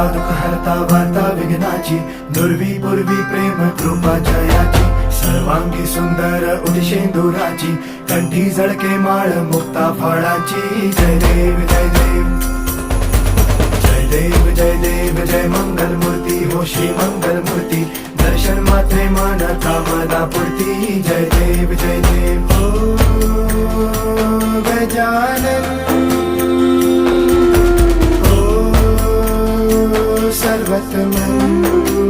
हरता दुःख हरता वार्ता विघ्नाची, दुर्वी पूर्वी प्रेम कृपा जयाची, सर्वांगी सुंदर उदिशेंदुराची, कंठी झळके माळ मुक्ता फळाची. जय देव जय देव जय देव जय देव जय मंगल मूर्ती हो श्री मंगल मूर्ती, दर्शन मात्रे मन कामना पूर्ती. जय देव जय देव हो गजानन हो सर्वतमन